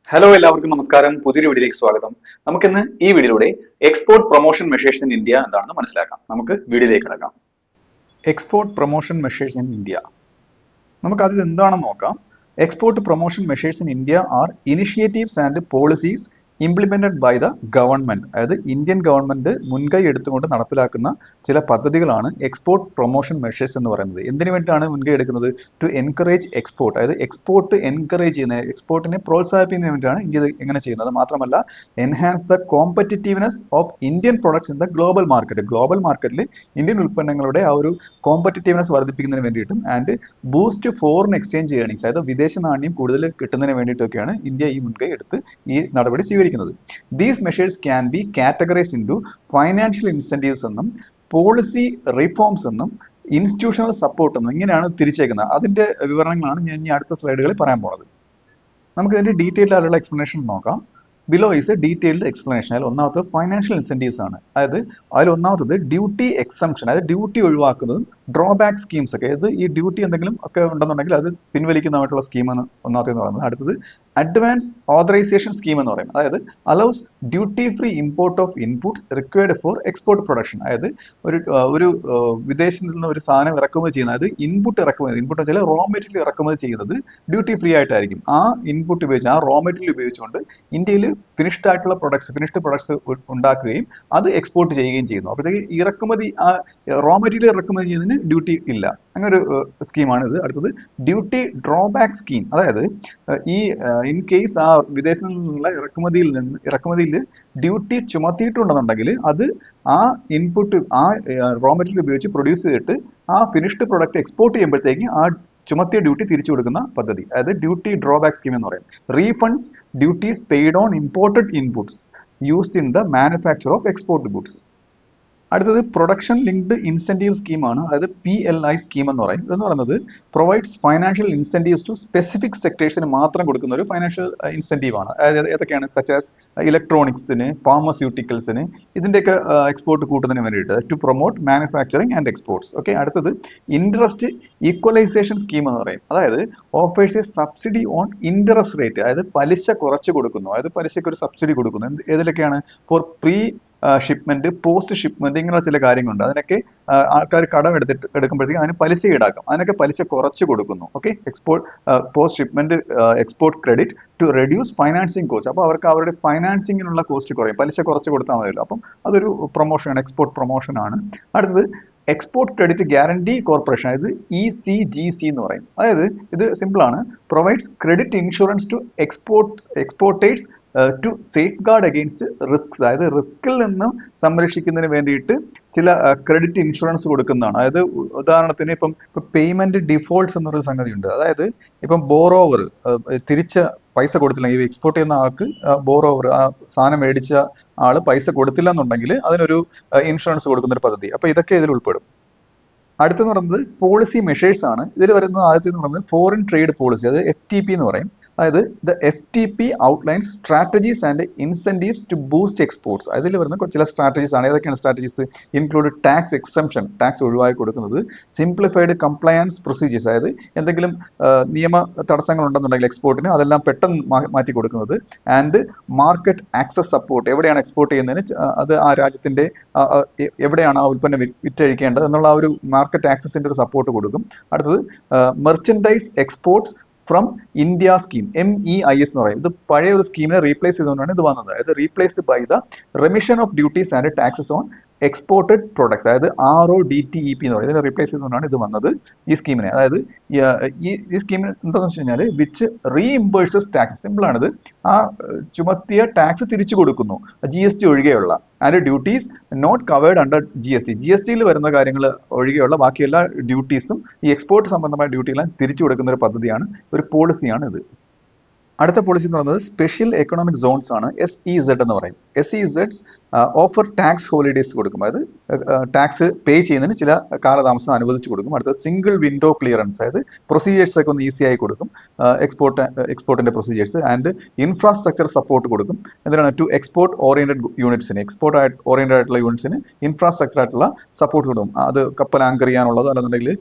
Hello എല്ലാവർക്കും നമസ്കാരം. പുതിയൊരു വീഡിയോയിലേക്ക് സ്വാഗതം. നമുക്കിന്ന് ഈ വീഡിയോയിലൂടെ export promotion measures in India എന്താണെന്ന് മനസ്സിലാക്കാം. നമുക്ക് വീഡിയോയിലേക്ക് കിടക്കാം. Export promotion measures in India നമുക്ക് അതിൽ എന്താണെന്ന് നോക്കാം. Export promotion measures in India are initiatives and policies implemented by the government. അതായത് ഇന്ത്യൻ ഗവൺമെന്റ് മുൻകൈ എടുത്തുകൊണ്ട് നടപ്പിലാക്കുന്ന ചില പദ്ധതികളാണ് എക്സ്പോർട്ട് പ്രൊമോഷൻ മെഷേഴ്സ് എന്ന് പറയുന്നത്. എന്തിനു വേണ്ടിയിട്ടാണ് മുൻകൈ എടുക്കുന്നത്? ടു എൻകറേജ് എക്സ്പോർട്ട്, അതായത് എക്സ്പോർട്ട് എൻകറേജ് ചെയ്യുന്ന, എക്സ്പോർട്ടിനെ പ്രോത്സാഹിപ്പിക്കുന്നതിന് വേണ്ടിയിട്ടാണ് ഇന്ത്യ ഇത് എങ്ങനെ ചെയ്യുന്നത്. മാത്രമല്ല enhance the competitiveness of Indian products in the global market. Global മാർക്കറ്റിൽ ഇന്ത്യൻ ഉൽപ്പന്നങ്ങളുടെ ആ ഒരു കോമ്പറ്റിറ്റീവ്നെസ് വർദ്ധിപ്പിക്കുന്നതിന് വേണ്ടിയിട്ടും and boost foreign exchange earnings, അതായത് വിദേശ നാണ്യം കൂടുതൽ കിട്ടുന്നതിന് വേണ്ടിയിട്ടൊക്കെയാണ് ഇന്ത്യ ഈ മുൻകൈ എടുത്ത് ഈ നടപടി സ്വീകരിക്കുന്നത്. These measures can be categorised into financial incentives എന്നും പോളിസി റിഫോംസ് എന്നും ഇൻസ്റ്റിറ്റ്യൂഷണൽ സപ്പോർട്ട് എന്നും ഇങ്ങനെയാണ് തിരിച്ചേക്കുന്നത്. അതിന്റെ വിവരണങ്ങളാണ് ഞാൻ ഇനി അടുത്ത സ്ലൈഡുകളിൽ പറയാൻ പോകുന്നത്. നമുക്ക് ഇതിന്റെ ഡീറ്റെയിൽഡ് ആയിട്ടുള്ള എക്സ്പ്ലനേഷൻ നോക്കാം. Below is A detailed explanation. അതിൽ ഒന്നാമത്തത് ഫൈനാൻഷ്യൽ ഇൻസെന്റീവ്സ് ആണ്. അതായത് അതിൽ ഒന്നാമത്തത് ഡ്യൂട്ടി എക്സംഷൻ, അതായത് ഡ്യൂട്ടി ഒഴിവാക്കുന്നതും ഡ്രോബാക്ക് സ്കീംസ് ഒക്കെ, അതായത് ഈ ഡ്യൂട്ടി എന്തെങ്കിലും ഒക്കെ ഉണ്ടെന്നുണ്ടെങ്കിൽ അത് പിൻവലിക്കുന്നതായിട്ടുള്ള സ്കീമാണ് ഒന്നാമത്തേന്ന് പറയുന്നത്. അടുത്തത് അഡ്വാൻസ് ഓതറൈസേഷൻ സ്കീം എന്ന് പറയും. അതായത് allows duty free import of inputs required for export production. അതായത് ഒരു വിദേശത്തിൽ നിന്ന് ഒരു സാധനം ഇറക്കുമതി ചെയ്യുന്നത്, അതായത് ഇൻപുട്ട് വെച്ചാൽ റോ മെറ്റീരിയൽ ഇറക്കുമതി ചെയ്യുന്നത് ഡ്യൂട്ടി ഫ്രീ ആയിട്ടായിരിക്കും. ആ ഇൻപുട്ട് ഉപയോഗിച്ച്, ആ റോ മെറ്റീരിയൽ ഉപയോഗിച്ചുകൊണ്ട് ഇന്ത്യയിൽ ഫിനിഷ്ഡ് പ്രൊഡക്ട്സ് ഉണ്ടാക്കുകയും അത് എക്സ്പോർട്ട് ചെയ്യുകയും ചെയ്യുന്നു. അപ്പോഴത്തേക്ക് ഇറക്കുമതി, ആ റോ മെറ്റീരിയൽ ഇറക്കുമതി ചെയ്യുന്നതിന് ഡ്യൂട്ടി ഇല്ല. അങ്ങനെ ഒരു സ്കീമാണ് ഇത്. അടുത്തത് ഡ്യൂട്ടി ഡ്രോബാക്ക് സ്കീം. അതായത് ഈ ഇൻ കേസ് ആ വിദേശത്തിൽ നിന്നുള്ള ഇറക്കുമതിയിൽ ഡ്യൂട്ടി ചുമത്തിയിട്ടുണ്ടെന്നുണ്ടെങ്കിൽ അത് ആ ഇൻപുട്ട്, ആ റോ മെറ്റീരിയൽ ഉപയോഗിച്ച് പ്രൊഡ്യൂസ് ചെയ്തിട്ട് ആ ഫിനിഷ്ഡ് പ്രൊഡക്റ്റ് എക്സ്പോർട്ട് ചെയ്യുമ്പോഴത്തേക്ക് ആ ചുമത്തിയ ഡ്യൂട്ടി തിരിച്ചു കൊടുക്കുന്ന പദ്ധതി, അതായത് ഡ്യൂട്ടി ഡ്രോബാക്ക് സ്കീം എന്ന് പറയും. Refunds duties paid on imported inputs used in the manufacture of export goods. അടുത്തത് പ്രൊഡക്ഷൻ ലിങ്ക്ഡ് ഇൻസെന്റീവ് സ്കീമാണ്. അതായത് PLI സ്കീം എന്ന് പറയും. ഇതെന്ന് പറയുന്നത് provides financial incentives to specific സെക്ടേഴ്സിന് മാത്രം കൊടുക്കുന്ന ഒരു ഫൈനാൻഷ്യൽ ഇൻസെന്റീവ് ആണ്. അതായത് ഏതൊക്കെയാണ്? സച്ച് ആസ് ഇലക്ട്രോണിക്സിന്, ഫാർമസ്യൂട്ടിക്കൽസിന്, ഇതിന്റെയൊക്കെ എക്സ്പോർട്ട് കൂട്ടുന്നതിന് വേണ്ടിയിട്ട് to promote manufacturing and exports. Okay. അടുത്തത് ഇൻട്രസ്റ്റ് ഈക്വലൈസേഷൻ സ്കീം എന്ന് പറയും. അതായത് offers a subsidy on interest rate, അതായത് പലിശ കുറച്ച് കൊടുക്കുന്നു, അതായത് പലിശയ്ക്ക് ഒരു സബ്സിഡി കൊടുക്കുന്നു. ഏതിലൊക്കെയാണ്? For pre shipment, post shipment, ഇങ്ങനെയുള്ള ചില കാര്യങ്ങളുണ്ട്. അതിനൊക്കെ ആൾക്കാർ കടം എടുക്കുമ്പോഴത്തേക്കും അതിന് പലിശ ഈടാക്കും. അതിനൊക്കെ പലിശ കുറച്ച് കൊടുക്കുന്നു. Okay. Post shipment export credit to reduce financing cost. അപ്പോൾ അവർക്ക് അവരുടെ ഫൈനാൻസിങ്ങിനുള്ള കോസ്റ്റ് കുറയും, പലിശ കുറച്ച് കൊടുത്താൽ മതിയല്ലോ. അപ്പം അതൊരു പ്രൊമോഷനാണ്, എക്സ്പോർട്ട് പ്രൊമോഷൻ ആണ്. അടുത്തത് എക്സ്പോർട്ട് ക്രെഡിറ്റ് ഗ്യാരണ്ടി കോർപ്പറേഷൻ, അതായത് ECGC എന്ന് പറയും. അതായത് ഇത് സിമ്പിൾ ആണ്. Provides credit insurance to exporters to safeguard against risks, അതായത് റിസ്കിൽ നിന്നും സംരക്ഷിക്കുന്നതിന് വേണ്ടിയിട്ട് ചില ക്രെഡിറ്റ് ഇൻഷുറൻസ് കൊടുക്കുന്നതാണ്. അതായത് ഉദാഹരണത്തിന് ഇപ്പം പേയ്മെന്റ് ഡിഫോൾട്ട്സ് എന്നൊരു സംഗതിയുണ്ട്. അതായത് ഇപ്പം ബോറോവർ തിരിച്ച് പൈസ കൊടുത്തില്ലെങ്കിൽ, ഈ എക്സ്പോർട്ട് ചെയ്യുന്ന ആൾക്ക് ബോറോവർ, ആ സാധനം മേടിച്ച ആള് പൈസ കൊടുത്തില്ല എന്നുണ്ടെങ്കിൽ അതിനൊരു ഇൻഷുറൻസ് കൊടുക്കുന്ന ഒരു പദ്ധതി. അപ്പൊ ഇതൊക്കെ ഇതിൽ ഉൾപ്പെടും. അടുത്തെന്ന് പറയുന്നത് പോളിസി മെഷേഴ്സ് ആണ്. ഇതിൽ വരുന്നത് ആദ്യത്തെ പറയുന്നത് ഫോറിൻ ട്രേഡ് പോളിസി, അത് FTP എന്ന് പറയും. അതായത് the FTP outlines strategies and incentives to boost exports. അതിൽ വരുന്ന ചില സ്ട്രാറ്റജീസ് ആണ്. ഏതൊക്കെയാണ് strategies? Include tax exemption, tax ഒഴിവാക്കി കൊടുക്കുന്നത്, സിംപ്ലിഫൈഡ് കംപ്ലയൻസ് പ്രൊസീജിയേഴ്സ്, അതായത് എന്തെങ്കിലും നിയമ തടസ്സങ്ങൾ ഉണ്ടെന്നുണ്ടെങ്കിൽ എക്സ്പോർട്ടിന് അതെല്ലാം പെട്ടെന്ന് മാറ്റി കൊടുക്കുന്നത്, ആൻഡ് മാർക്കറ്റ് ആക്സസ് സപ്പോർട്ട്, എവിടെയാണ് എക്സ്പോർട്ട് ചെയ്യുന്നതിന് അത് ആ രാജ്യത്തിന്റെ എവിടെയാണ് ആ ഉൽപ്പന്നം വിറ്റഴിക്കേണ്ടത് എന്നുള്ള ആ ഒരു മാർക്കറ്റ് ആക്സസിന്റെ ഒരു സപ്പോർട്ട് കൊടുക്കും. അടുത്തത് merchandise exports from India scheme, MEIS എന്ന് പറയും. ഇത് പഴയ ഒരു സ്കീമിനെ റീപ്ലേസ് ചെയ്തുകൊണ്ടാണ് ഇത് വന്നത്. അതായത് replaced by the remission of duties and taxes on exported products, അതായത് RODTEP എന്ന് പറയും. ഇതിനെ റീപ്ലേസ് ചെയ്തുകൊണ്ടാണ് ഇത് വന്നത് ഈ സ്കീമിനെ. അതായത് ഈ സ്കീമിന് എന്താണെന്ന് വെച്ച് കഴിഞ്ഞാൽ വിച്ച് റീഇംബേഴ്സസ് ടാക്സ്. സിമ്പിൾ ആണിത്. ആ ചുമത്തിയ ടാക്സ് തിരിച്ചു കൊടുക്കുന്നു, GST ഒഴികെയുള്ള, and duties not covered under GST യിൽ വരുന്ന കാര്യങ്ങൾ ഒഴികെയുള്ള ബാക്കി എല്ലാ ഡ്യൂട്ടീസും, ഈ എക്സ്പോർട്ട് സംബന്ധമായ ഡ്യൂട്ടിയെല്ലാം തിരിച്ചു കൊടുക്കുന്ന ഒരു പദ്ധതിയാണ്, ഒരു പോളിസിയാണ് ഇത്. അടുത്ത പോളിസി എന്ന് പറയുന്നത് സ്പെഷ്യൽ എക്കണോമിക് സോൺസ് ആണ്. SEZ എന്ന് പറയും. SEZs ഓഫർ ടാക്സ് ഹോളിഡേസ് കൊടുക്കും, അതായത് ടാക്സ് പേ ചെയ്യുന്നതിന് ചില കാലതാമസം അനുവദിച്ചു കൊടുക്കും. അടുത്തത് സിംഗിൾ വിൻഡോ ക്ലിയറൻസ്, അതായത് പ്രൊസീജിയേഴ്സ് ഒക്കെ ഒന്ന് ഈസി ആയി കൊടുക്കും, എക്സ്പോർട്ടിന്റെ പ്രൊസീജിയേഴ്സ്, ആൻഡ് ഇൻഫ്രാസ്ട്രക്ചർ സപ്പോർട്ട് കൊടുക്കും. എന്തിനാണ്? ടു എക്സ്പോർട്ട് ഓറിയന്റഡ് യൂണിറ്റ്സിന്, എക്സ്പോർട്ട് ഓറിയന്റഡ് ആയിട്ടുള്ള യൂണിറ്റ്സിന് ഇൻഫ്രാസ്ട്രക്ചർ ആയിട്ടുള്ള സപ്പോർട്ട് കൊടുക്കും. അത് കപ്പൽ ആങ്കർ ചെയ്യാനുള്ളത്, അല്ലെന്നുണ്ടെങ്കിൽ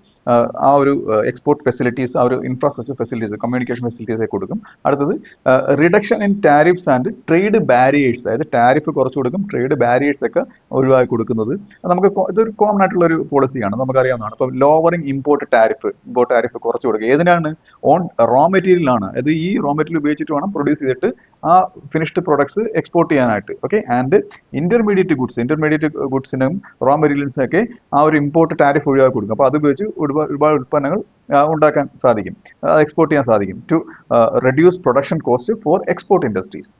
ആ ഒരു എക്സ്പോർട്ട് ഫെസിലിറ്റീസ്, ആ ഒരു ഇൻഫ്രാസ്ട്രക്ചർ ഫെസിലിറ്റീസ്, കമ്മ്യൂണിക്കേഷൻ ഫെസിലിറ്റീസ് കൊടുക്കും. അടുത്തത് അടുത്തത് reduction in tariffs and trade barriers, അതായത് ടാരിഫ് കുറച്ച് കൊടുക്കും, ട്രേഡ് ബാരിയേഴ്സ് ഒക്കെ ഒഴിവാക്കി കൊടുക്കുന്നത്. നമുക്ക് ഇതൊരു കോമൺ ആയിട്ടുള്ള ഒരു പോളിസിയാണ്, നമുക്കറിയാവുന്നതാണ്. ഇപ്പം ലോവറിങ് ഇമ്പോർട്ട് ടാരിഫ് കുറച്ച് കൊടുക്കുക. ഏതിനാണ്? ഓൺ റോ മെറ്റീരിയലാണ്. അത് ഈ റോ മെറ്റീരിയൽ ഉപയോഗിച്ചിട്ട് വേണം പ്രൊഡ്യൂസ് ചെയ്തിട്ട് ആ ഫിനിഷ്ഡ് പ്രൊഡക്ട്സ് എക്സ്പോർട്ട് ചെയ്യാനായിട്ട്. ഓക്കെ, ആൻഡ് ഇന്റർമീഡിയറ്റ് ഗുഡ്സിനും റോ മെറ്റീരിയൽസിനൊക്കെ ആ ഒരു ഇമ്പോർട്ട് ടാരിഫ് ഒഴിവാക്കി കൊടുക്കും. അപ്പോൾ അത് ഉപയോഗിച്ച് ഒരുപാട് ഉൽപ്പന്നങ്ങൾ ഉണ്ടാക്കാൻ സാധിക്കും, എക്സ്പോർട്ട് ചെയ്യാൻ സാധിക്കും, to reduce production cost for export industries.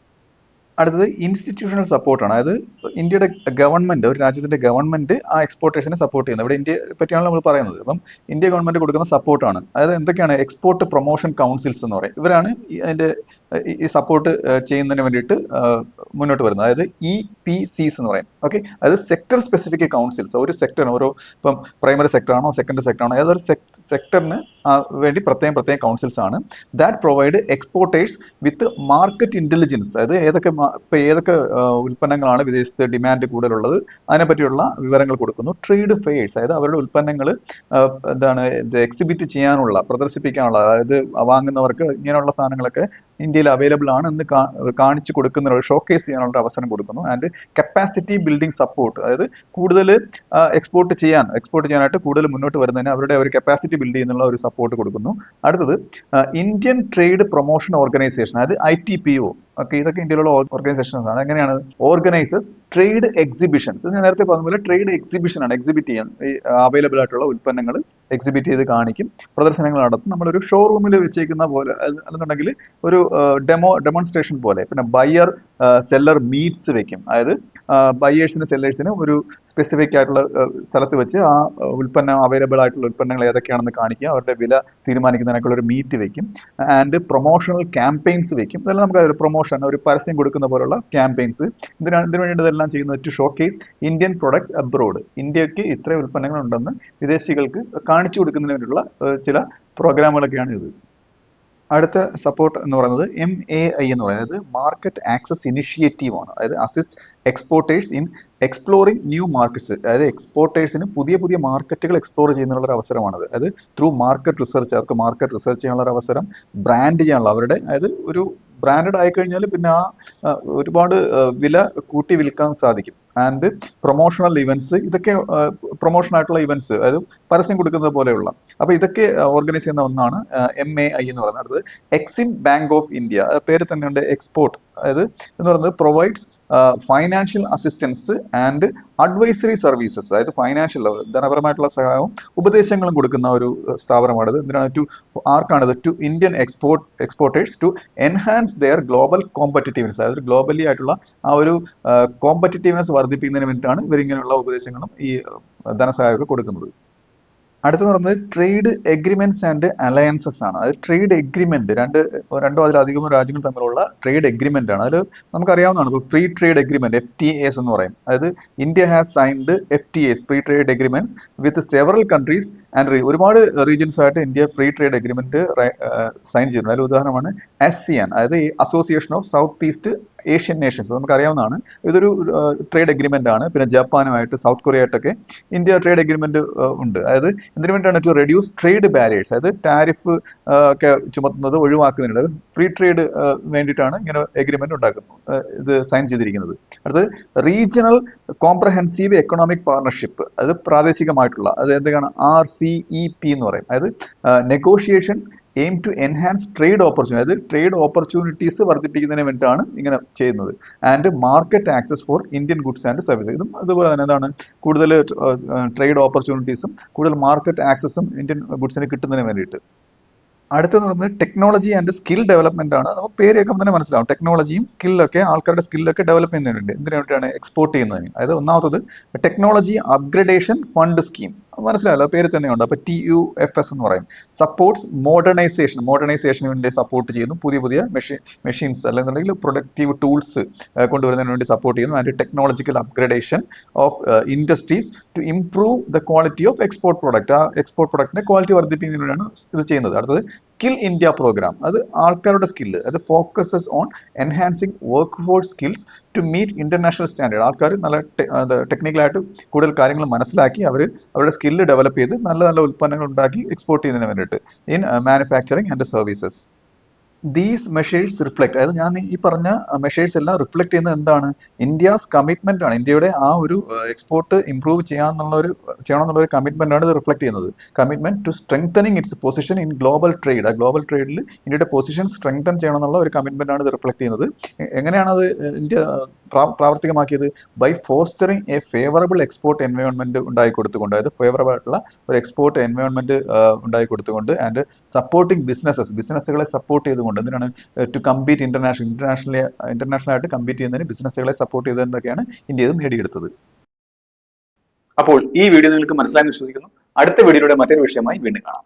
അടുത്തത് ഇൻസ്റ്റിറ്റ്യൂഷണൽ സപ്പോർട്ടാണ്. അതായത് ഇന്ത്യയുടെ ഗവൺമെന്റ്, ഒരു രാജ്യത്തിന്റെ ഗവൺമെന്റ് ആ എക്സ്പോർട്ടേഴ്സിനെ സപ്പോർട്ട് ചെയ്യുന്നത്. ഇവിടെ ഇന്ത്യയെ പറ്റിയാണ് നമ്മൾ പറയുന്നത്. അപ്പം ഇന്ത്യ ഗവൺമെന്റ് കൊടുക്കുന്ന സപ്പോർട്ടാണ്. അതായത് എന്തൊക്കെയാണ്? എക്സ്പോർട്ട് പ്രൊമോഷൻ കൗൺസിൽസ് എന്ന് പറയും. ഇവരാണ് അതിന്റെ ഈ സപ്പോർട്ട് ചെയ്യുന്നതിന് വേണ്ടിയിട്ട് മുന്നോട്ട് വരുന്നത്. അതായത് EPCs എന്ന് പറയും. ഓക്കെ, അതായത് സെക്ടർ സ്പെസിഫിക് കൗൺസിൽസ്. ഒരു സെക്ടറിന്, ഓരോ ഇപ്പം പ്രൈമറി സെക്ടർ ആണോ സെക്കൻഡറി സെക്ടർ ആണോ, ഏതൊരു സെക്ടറിന് വേണ്ടി പ്രത്യേകം കൗൺസിൽസ് ആണ്. That provide exporters with market intelligence, അതായത് ഏതൊക്കെ ഉൽപ്പന്നങ്ങളാണ് വിദേശത്ത് ഡിമാൻഡ് കൂടുതലുള്ളത് അതിനെപ്പറ്റിയുള്ള വിവരങ്ങൾ കൊടുക്കുന്നു. ട്രേഡ് ഫെയർസ്, അതായത് അവരുടെ ഉൽപ്പന്നങ്ങൾ എക്സിബിറ്റ് ചെയ്യാനുള്ള, പ്രദർശിപ്പിക്കാനുള്ള, അതായത് വാങ്ങുന്നവർക്ക് ഇങ്ങനെയുള്ള സാധനങ്ങളൊക്കെ ഇന്ത്യയിൽ അവൈലബിൾ ആണ് എന്ന് കാണിച്ചു കൊടുക്കുന്ന, ഷോക്കേസ് ചെയ്യാനുള്ള അവസരം കൊടുക്കുന്നു. ആൻഡ് കപ്പാസിറ്റി ബിൽഡിംഗ് സപ്പോർട്ട്, അതായത് കൂടുതൽ എക്സ്പോർട്ട് ചെയ്യാനായിട്ട് കൂടുതൽ മുന്നോട്ട് വരുന്നതിന് അവരുടെ ഒരു കപ്പാസിറ്റി ബിൽഡ് ചെയ്യുന്നുള്ള ഒരു സപ്പോർട്ട് കൊടുക്കുന്നു. അടുത്തത് ഇന്ത്യൻ ട്രേഡ് പ്രൊമോഷൻ ഓർഗനൈസേഷൻ, അതായത് ITPO. ഓക്കെ, ഇതൊക്കെ ഇന്ത്യയിലുള്ള ഓർഗനൈസേഷൻസ് ആണ്. എങ്ങനെയാണ്? Organisers trade exhibitions. ഞാൻ നേരത്തെ പറഞ്ഞ പോലെ ട്രേഡ് എക്സിബിഷൻ ആണ്, എക്സിബിറ്റ് ചെയ്യാൻ അവൈലബിൾ ആയിട്ടുള്ള ഉൽപ്പന്നങ്ങൾ എക്സിബിറ്റ് ചെയ്ത് കാണിക്കും, പ്രദർശനങ്ങൾ നടത്തും. നമ്മളൊരു ഷോറൂമിൽ വെച്ചേക്കുന്ന പോലെ, അല്ലെന്നുണ്ടെങ്കിൽ ഒരു ഡെമോൺസ്ട്രേഷൻ പോലെ. പിന്നെ ബയർ സെല്ലർ മീറ്റ്സ് വെക്കും, അതായത് ബയേഴ്സിന് സെല്ലേഴ്സിന് ഒരു സ്പെസിഫിക് ആയിട്ടുള്ള സ്ഥലത്ത് വെച്ച് ആ ഉൽപ്പന്നം, അവൈലബിൾ ആയിട്ടുള്ള ഉൽപ്പന്നങ്ങൾ ഏതൊക്കെയാണെന്ന് കാണിക്കുക, അവരുടെ വില തീരുമാനിക്കുന്നതിനൊക്കെയുള്ള ഒരു മീറ്റ് വെക്കും. ആൻഡ് പ്രൊമോഷണൽ ക്യാമ്പയിൻസ് വെക്കും. ഇതെല്ലാം നമുക്ക് ഒരു പ്രൊമോഷൻ, ഒരു പരസ്യം കൊടുക്കുന്ന പോലുള്ള ക്യാമ്പയിൻസ്. ഇതിനു വേണ്ടി ഇതെല്ലാം ചെയ്യുന്നത് to showcase Indian products abroad. ഇന്ത്യക്ക് ഇത്ര ഉൽപ്പന്നങ്ങൾ ഉണ്ടെന്ന് വിദേശികൾക്ക് കാണിച്ചു കൊടുക്കുന്നതിന് വേണ്ടിയുള്ള ചില പ്രോഗ്രാമുകളൊക്കെയാണ് ഇത്. അടുത്ത സപ്പോർട്ട് എന്ന് പറയുന്നത് MAI എന്ന് പറയുന്നത് മാർക്കറ്റ് ആക്സസ് ഇനിഷ്യേറ്റീവ് ആണ്. അതായത് assist exporters in exploring new markets, അതായത് എക്സ്പോർട്ടേഴ്സിന് പുതിയ മാർക്കറ്റുകൾ എക്സ്പ്ലോർ ചെയ്യുന്നുള്ള ഒരു അവസരമാണത്. അതായത് ത്രൂ മാർക്കറ്റ് റിസർച്ച്, അവർക്ക് മാർക്കറ്റ് റിസർച്ച് ചെയ്യാനുള്ള ഒരു അവസരം, ബ്രാൻഡ് ചെയ്യാനുള്ള, അവരുടെ, അതായത് ഒരു ബ്രാൻഡഡ് ആയിക്കഴിഞ്ഞാൽ പിന്നെ ഒരുപാട് വില കൂട്ടി വിൽക്കാൻ സാധിക്കും. ആൻഡ് പ്രൊമോഷണൽ ഇവന്റ്സ്, ഇതൊക്കെ പ്രൊമോഷൻ ആയിട്ടുള്ള ഇവന്റ്സ്, അതായത് പരസ്യം കൊടുക്കുന്നത് പോലെയുള്ള. അപ്പൊ ഇതൊക്കെ ഓർഗനൈസ് ചെയ്യുന്ന ഒന്നാണ് MAI എന്ന് പറയുന്നത്. അടുത്തത് എക്സിം ബാങ്ക് ഓഫ് ഇന്ത്യ, പേര് തന്നെയുണ്ട് എക്സ്പോർട്ട്, അതായത് എന്ന് പറയുന്നത് provides financial assistance and advisory services, അതായത് ഫൈനാൻഷ്യൽ, ധനപരമായിട്ടുള്ള സഹായവും ഉപദേശങ്ങളും കൊടുക്കുന്ന ഒരു സ്ഥാപനമാണിത്. എന്തിനാണ്? ആർക്കാണിത്? To Indian exporters to enhance their global competitiveness, അതായത് ഗ്ലോബലി ആയിട്ടുള്ള ആ ഒരു കോമ്പറ്റിറ്റീവ്നെസ് വർദ്ധിപ്പിക്കുന്നതിന് വേണ്ടിയിട്ടാണ് ഇവരിങ്ങനെയുള്ള ഉപദേശങ്ങളും ഈ ധനസഹായമൊക്കെ കൊടുക്കുന്നത്. അടുത്തെന്ന് പറയുന്നത് ട്രേഡ് എഗ്രിമെന്റ്സ് ആൻഡ് അലയൻസസ് ആണ്. അത് ട്രേഡ് എഗ്രിമെന്റ്, രണ്ടോ അതിലധികമോ രാജ്യങ്ങൾ തമ്മിലുള്ള ട്രേഡ് എഗ്രിമെന്റ് ആണ്. അതിൽ നമുക്കറിയാവുന്നതാണ്, ഇപ്പോൾ ഫ്രീ ട്രേഡ് എഗ്രിമെന്റ്, FTAs എന്ന് പറയും. അതായത് India has signed FTAs, free trade agreements with several countries and ഒരുപാട് റീജിയൻസ് ആയിട്ട് India free trade agreement sign ചെയ്തിട്ടുണ്ട്. അതിൽ ഉദാഹരണമാണ് ASEAN, അതായത് association of south east Asian nations, നമുക്കറിയാവുന്നതാണ്. ഇതൊരു ട്രേഡ് എഗ്രിമെന്റ് ആണ്. പിന്നെ ജപ്പാനുമായിട്ട്, സൗത്ത് കൊറിയ ആയിട്ടൊക്കെ ഇന്ത്യ ട്രേഡ് എഗ്രിമെന്റ് ഉണ്ട്. അതായത് എന്തിനു വേണ്ടിയാണ്? ടു റെഡ്യൂസ് ട്രേഡ് ബാരിയേഴ്സ്, അതായത് ടാരിഫ് ഒക്കെ ചുമത്തുന്നത് ഒഴിവാക്കുന്നതിന്, ഫ്രീ ട്രേഡ് വേണ്ടിയിട്ടാണ് ഇങ്ങനെ എഗ്രിമെന്റ് ഉണ്ടാക്കുന്നത്, ഇത് സൈൻ ചെയ്തിരിക്കുന്നത്. അടുത്തത് റീജിയണൽ കോംപ്രഹെൻസീവ് എക്കണോമിക് പാർട്ണർഷിപ്പ്, അത് പ്രാദേശികമായിട്ടുള്ള, അത് എന്തൊക്കെയാണ്? RCEP എന്ന് പറയും. അതായത് negotiations aim to enhance trade opportunity, അതായത് ട്രേഡ് ഓപ്പർച്യൂണിറ്റീസ് വർദ്ധിപ്പിക്കുന്നതിന് വേണ്ടിയിട്ടാണ് ഇങ്ങനെ ചെയ്യുന്നത്. And market access for Indian goods and services, ഇതും അതുപോലെ തന്നെ എന്താണ്? കൂടുതൽ ട്രേഡ് ഓപ്പർച്യൂണിറ്റീസും കൂടുതൽ മാർക്കറ്റ് ആക്സസും ഇന്ത്യൻ ഗുഡ്സിന് കിട്ടുന്നതിന് വേണ്ടിയിട്ട്. അടുത്തെന്ന് പറയുന്നത് ടെക്നോളജി ആൻഡ് സ്കിൽ ഡെവലപ്മെന്റ് ആണ്. നമുക്ക് പേര് കേൾക്കുമ്പോൾ തന്നെ മനസ്സിലാവും, ടെക്നോളജിയും സ്കില്ലൊക്കെ, ആൾക്കാരുടെ സ്കില്ലൊക്കെ ഡെവലപ്പ് ചെയ്യുന്നതിന് വേണ്ടി. എന്തിനു വേണ്ടിയിട്ടാണ്? എക്സ്പോർട്ട് ചെയ്യുന്നതിന്. അതായത് ഒന്നാമത്തത് ടെക്നോളജി അപ്ഗ്രഡേഷൻ ഫണ്ട് സ്കീം, മനസ്സിലായല്ലോ, പേര് തന്നെയുണ്ട്. അപ്പൊ TUFS എന്ന് പറയും. സപ്പോർട്ട്സ് മോഡേണൈസേഷന് വേണ്ടി സപ്പോർട്ട് ചെയ്യുന്നു. പുതിയ മെഷീൻസ് അല്ലെന്നുണ്ടെങ്കിൽ പ്രൊഡക്റ്റീവ് ടൂൾസ് കൊണ്ടുവരുന്നതിന് വേണ്ടി സപ്പോർട്ട് ചെയ്യുന്നു. And technological upgradation of industries to improve the quality of export product, ആ എക്സ്പോർട്ട് പ്രൊഡക്റ്റിന്റെ ക്വാളിറ്റി വർദ്ധിപ്പിക്കുന്നതിന് വേണ്ടിയാണ് ഇത് ചെയ്യുന്നത്. അടുത്തത് സ്കിൽ ഇന്ത്യ പ്രോഗ്രാം, അത് ആൾക്കാരുടെ സ്കില്ല്, അത് focuses on enhancing workforce skills to meet international standard. ആൾക്കാർ നല്ല ടെക്നിക്കലായിട്ട് കൂടുതൽ കാര്യങ്ങൾ മനസ്സിലാക്കി അവരുടെ സ്കില്ല് ഡെവലപ്പ് ചെയ്ത് നല്ല ഉൽപ്പന്നങ്ങൾ ഉണ്ടാക്കി എക്സ്പോർട്ട് ചെയ്യുന്നതിന് വേണ്ടിയിട്ട് in manufacturing and services. These measures reflect, അതായത് ഞാൻ ഈ പറഞ്ഞ മെഷേഴ്സ് എല്ലാം റിഫ്ലക്ട് ചെയ്യുന്നത് എന്താണ്? ഇന്ത്യസ് കമ്മിറ്റ്മെന്റ് ആണ്. ഇന്ത്യയുടെ ആ ഒരു എക്സ്പോർട്ട് ഇംപ്രൂവ് ചെയ്യണമെന്നുള്ള ഒരു കമ്മിറ്റ്മെന്റ് ആണ് ഇത് റിഫ്ലക്ട് ചെയ്യുന്നത്. Commitment to strengthening its position in global trade. ആ ഗ്ലോബൽ ട്രേഡിൽ ഇന്ത്യയുടെ പൊസിഷൻ സ്ട്രെങ്തൻ ചെയ്യണം എന്നുള്ള ഒരു കമ്മിറ്റ്മെന്റ് ആണ് ഇത് റിഫ്ലക്ട് ചെയ്യുന്നത്. എങ്ങനെയാണ് അത് ഇന്ത്യ പ്രാവർത്തികമാക്കിയത്? By fostering a favourable export environment ഉണ്ടായി കൊടുത്തുകൊണ്ട്, അതായത് ഫേവറബിൾ ആയിട്ടുള്ള ഒരു എക്സ്പോർട്ട് എൻവയോൺമെന്റ് ഉണ്ടായി കൊടുത്തുകൊണ്ട്, ആൻഡ് സപ്പോർട്ടിംഗ് ബിസിനസ്സുകളെ സപ്പോർട്ട് ചെയ്തുകൊണ്ട്, എന്തിനാണ്? ടു കമ്പീറ്റ് ഇന്റർനാഷണൽ ആയിട്ട് കമ്പീറ്റ് ചെയ്യുന്നതിന് ബിസിനസ്സുകളെ സപ്പോർട്ട് ചെയ്തതെന്നൊക്കെയാണ് ഇന്ത്യ ഇത് നേടിയെടുത്തത്. അപ്പോൾ ഈ വീഡിയോ നിങ്ങൾക്ക് മനസ്സിലായെന്ന് വിശ്വസിക്കുന്നു. അടുത്ത വീഡിയോയുടെ മറ്റൊരു വിഷയമായി വീണ്ടും കാണാം.